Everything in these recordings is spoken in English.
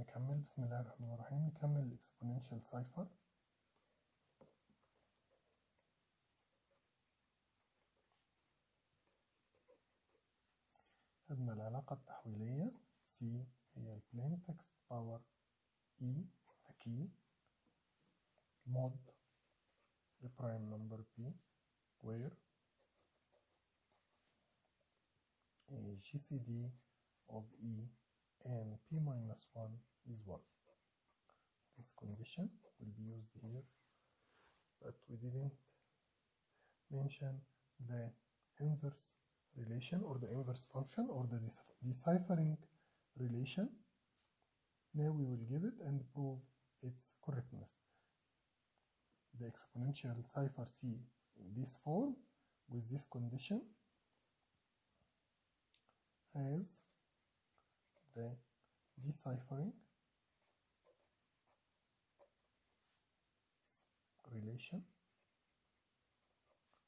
نكمل. بسم الله الرحمن الرحيم. نكمل الاكسبوننشال سايفر. خدنا العلاقة التحويلية C هي plain text power E the key mod the prime number P where GCD of E and P minus 1 is 1. This condition will be used here, but we didn't mention the inverse relation or the inverse function or the deciphering relation. Now we will give it and prove its correctness. The exponential cipher C in this form with this condition has the deciphering relation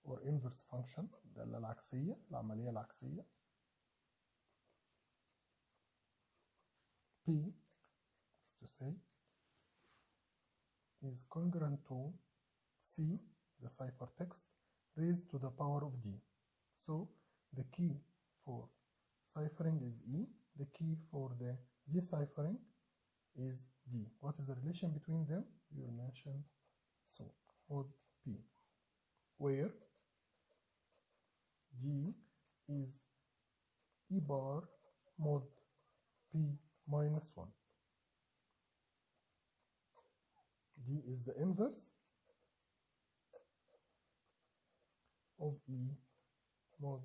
or inverse function الدالة العكسية العملية العكسية P is to say is congruent to C the ciphertext raised to the power of D. So the key for ciphering is E, the key for the deciphering is D. What is the relation between them? We will mention so mod P, where D is E bar mod P minus 1. D is the inverse of E mod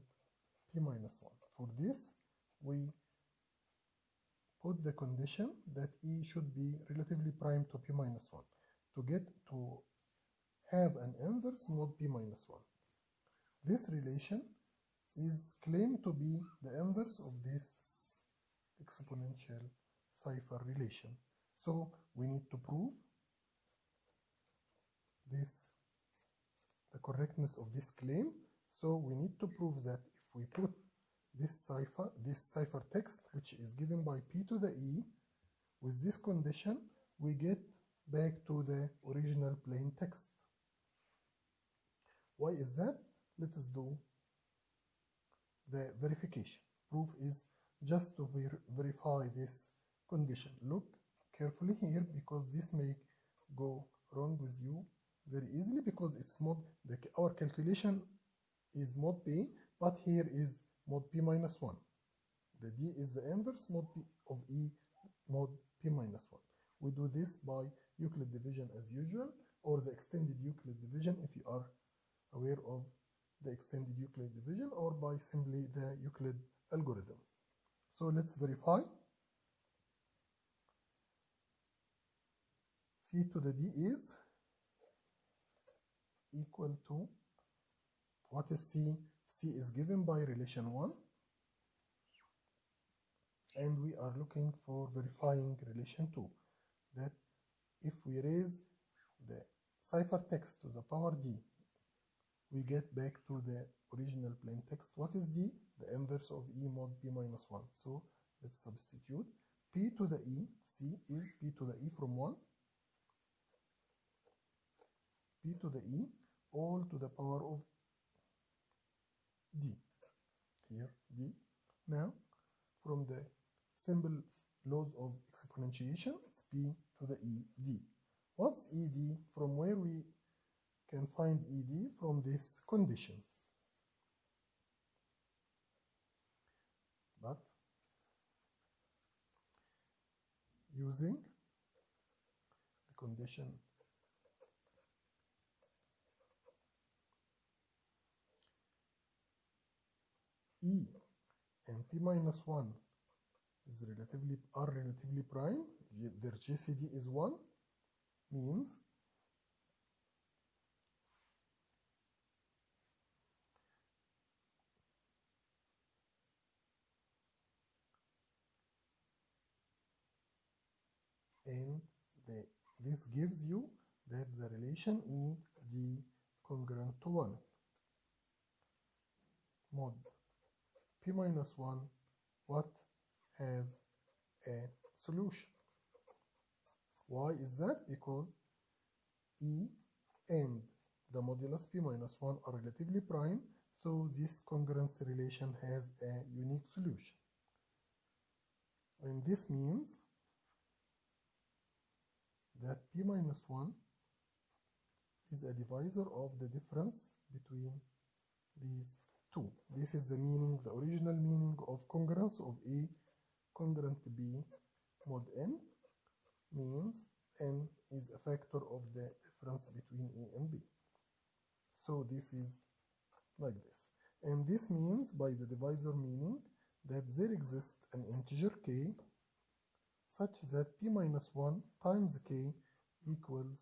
P minus 1. For this, we put the condition that E should be relatively prime to P minus 1 to have an inverse mod P minus 1. This relation is claimed to be the inverse of this exponential cipher relation. So we need to prove the correctness of this claim. So we need to prove that if we put this ciphertext, which is given by P to the E, with this condition, we get back to the original plain text. Why is that? Let us do the verification. Proof is just to verify this condition. Look carefully here, because this may go wrong with you very easily, because it's mod, our calculation is mod P, but here is mod P minus 1. The D is the inverse mod P of E mod P minus 1. We do this by Euclid division as usual, or the extended Euclid division if you are aware of the extended Euclid division, or by simply the Euclid algorithm. So let's verify. C to the D is equal to, what is C? C is given by relation 1, and we are looking for verifying relation 2, that if we raise the ciphertext to the power D, we get back to the original plain text. What is D? The inverse of E mod P minus 1. So let's substitute. P to the E, C is P to the E from 1, P to the E, all to the power of D. Here, D. Now, from the simple laws of exponentiation, it's P to the E, D. What's ED? From where we can find ED? From this condition. But using the condition E and P minus 1 is relatively prime, their GCD is 1, means and this gives you that the relation ED congruent to 1 mod P minus 1 what has a solution. Why is that? Because E and the modulus p minus 1 are relatively prime, so this congruence relation has a unique solution. And this means that p minus 1 is a divisor of the difference between these two. This is the meaning, the original meaning of congruence of A congruent to B mod n, means n is a factor of the difference between A and B. So this is like this. And this means, by the divisor meaning, that there exists an integer k such that p minus 1 times k equals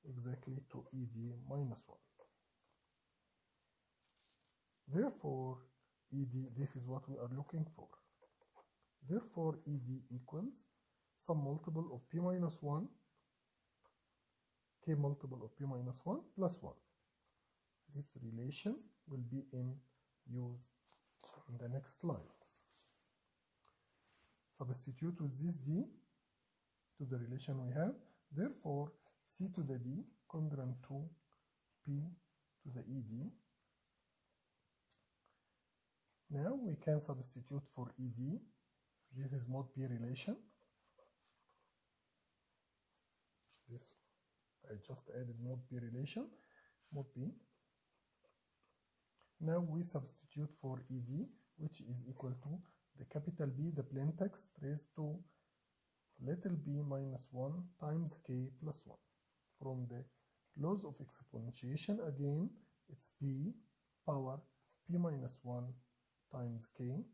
exactly to ed minus 1. Therefore, ed, this is what we are looking for. Therefore, ed equals some multiple of p minus 1, k multiple of p minus 1 plus 1. This relation will be in use in the next slides. Substitute with this d to the relation we have. Therefore, c to the d congruent to p to the ed. Now we can substitute for ed. This is mod p relation. This, I just added mod p relation, mod p. Now we substitute for ed, which is equal to the capital B, the plain text, raised to little b minus 1 times k plus 1. From the laws of exponentiation, again, it's p power p minus 1 times k,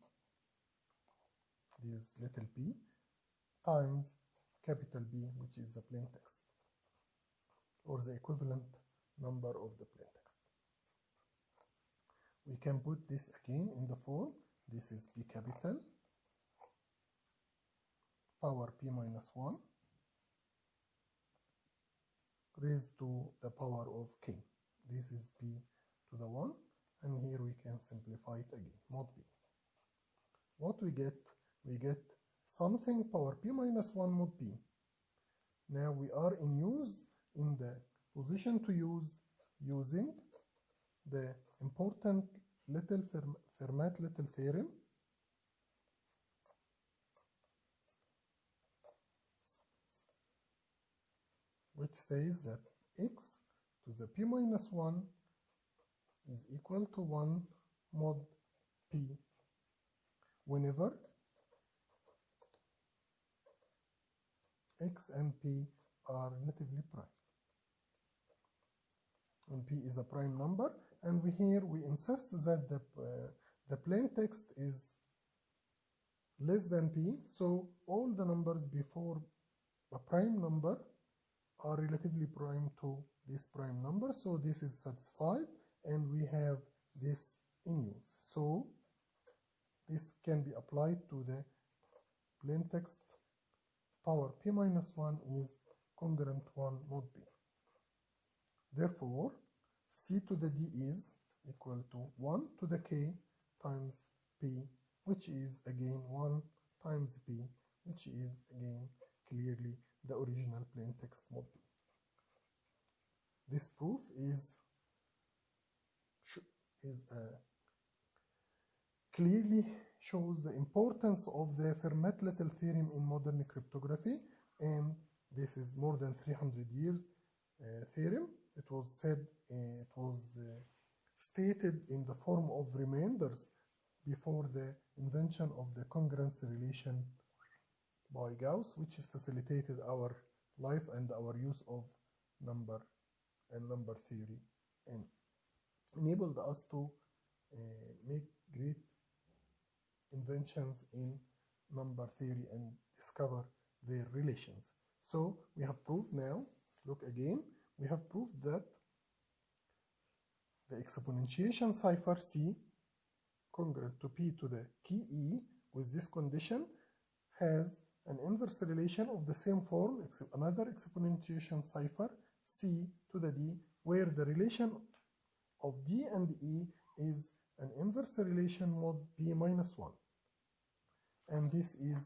this little p, times capital B, which is the plain text, or the equivalent number of the plain text. We can put this again in the form. This is p capital power p minus 1 raised to the power of k. This is p to the 1, and here we can simplify it again, mod p. What we get? We get something power p minus 1 mod p. Now we are in the position to use using the important Fermat-Little theorem, which says that x to the p minus 1 is equal to 1 mod p whenever x and p are relatively prime. When p is a prime number, and here we insist that the plain text is less than p, so all the numbers before a prime number are relatively prime to this prime number, so this is satisfied, and we have this in use. So this can be applied to the plain text. Power p minus 1 is congruent 1 mod p. Therefore, c to the d is equal to 1 to the k times p, which is again 1 times p, which is again clearly the original plain text mod p. This proof clearly shows the importance of the Fermat-Little theorem in modern cryptography, and this is more than 300 years theorem. It was stated in the form of remainders before the invention of the congruence relation by Gauss, which has facilitated our life and our use of number and number theory, and enabled us to make great inventions in number theory and discover their relations. So we have proved now, look again, we have proved that the exponentiation cipher C congruent to p to the key e with this condition has an inverse relation of the same form, another exponentiation cipher C to the d, where the relation of d and e is an inverse relation mod p minus 1. And this is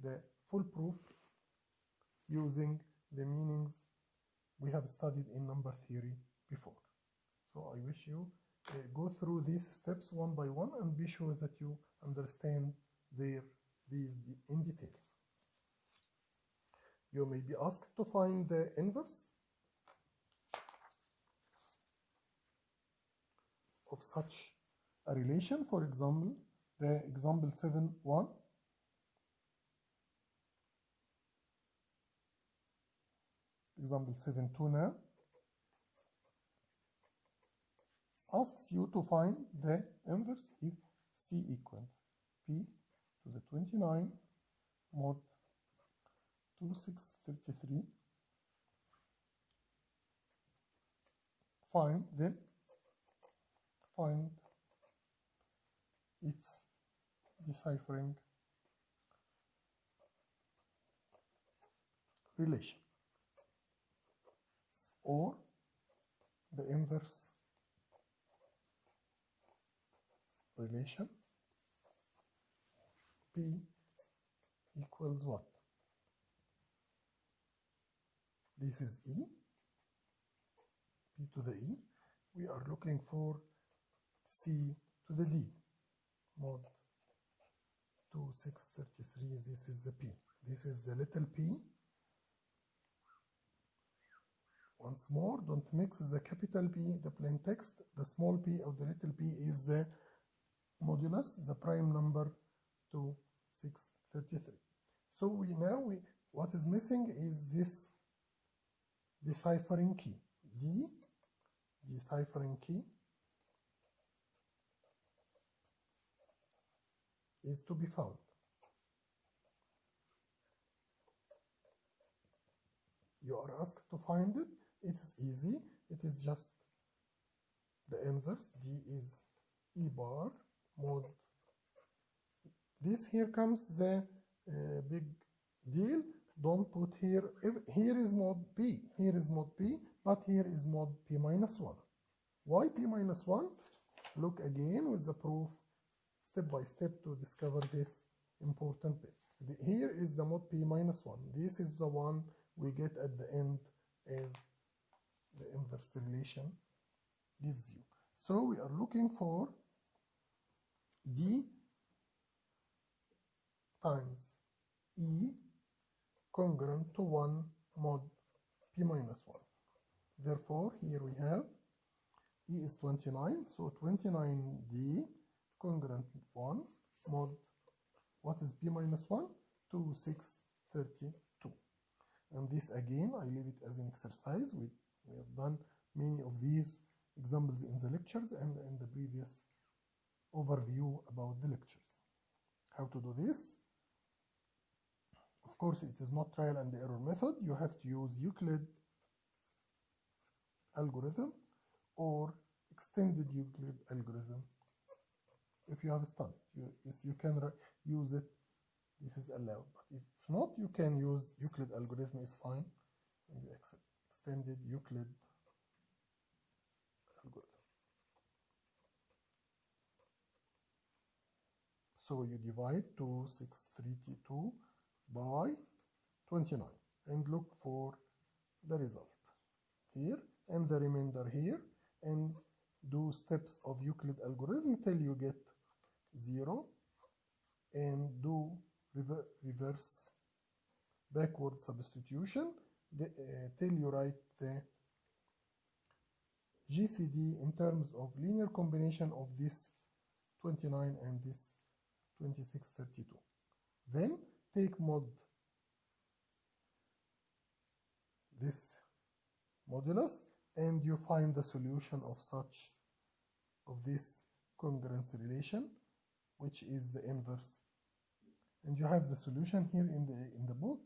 the full proof using the meanings we have studied in number theory before. So I wish you go through these steps one by one and be sure that you understand these in details. You may be asked to find the inverse of such a relation. For example, the example 7.1. Example 7.2 now asks you to find the inverse if C equals P to the 29 mod 2633. Find its deciphering relation, or the inverse relation P equals what? This is E, P to the E. We are looking for C to the D, mod 2633. This is the P. This is the little p. Once more, don't mix the capital P, the plain text. The small p of the little p is the modulus, the prime number 2633. So what is missing is this deciphering key. D, deciphering key, is to be found. You are asked to find it. It is easy. It is just the inverse. D is E bar mod. This here comes the big deal. Don't put here. Here is mod P. Here is mod P. But here is mod P minus 1. Why P minus 1? Look again with the proof step by step to discover this important bit. Here is the mod P minus 1. This is the one we get at the end as the inverse relation gives you. So we are looking for D times E congruent to 1 mod P minus 1. Therefore, here we have E is 29, so 29D congruent 1 mod, what is P minus 1? 2632. And this again, I leave it as an exercise. We have done many of these examples in the lectures and in the previous overview about the lectures. How to do this? Of course, it is not trial and error method. You have to use Euclid algorithm or extended Euclid algorithm. If you have studied, you can use it. This is allowed. But if not, you can use Euclid algorithm. Is fine. And you accept extended Euclid algorithm. So you divide 2632 by 29 and look for the result here and the remainder here, and do steps of Euclid algorithm till you get 0, and do reverse backward substitution till you write the GCD in terms of linear combination of this 29 and this 2632. Then take mod this modulus and you find the solution of this congruence relation, which is the inverse. And you have the solution here in the book.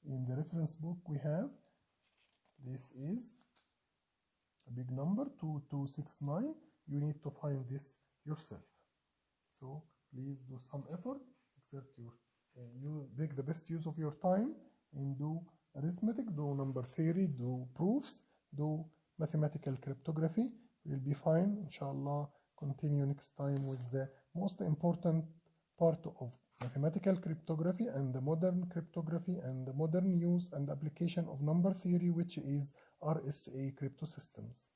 In the reference book we have, this is a big number, 2269. You need to find this yourself. So please do some effort, exert you make the best use of your time and do arithmetic, do number theory, do proofs, do mathematical cryptography. We'll be fine, inshallah. Continue next time with the most important part of mathematical cryptography and the modern cryptography and the modern use and application of number theory, which is RSA crypto systems.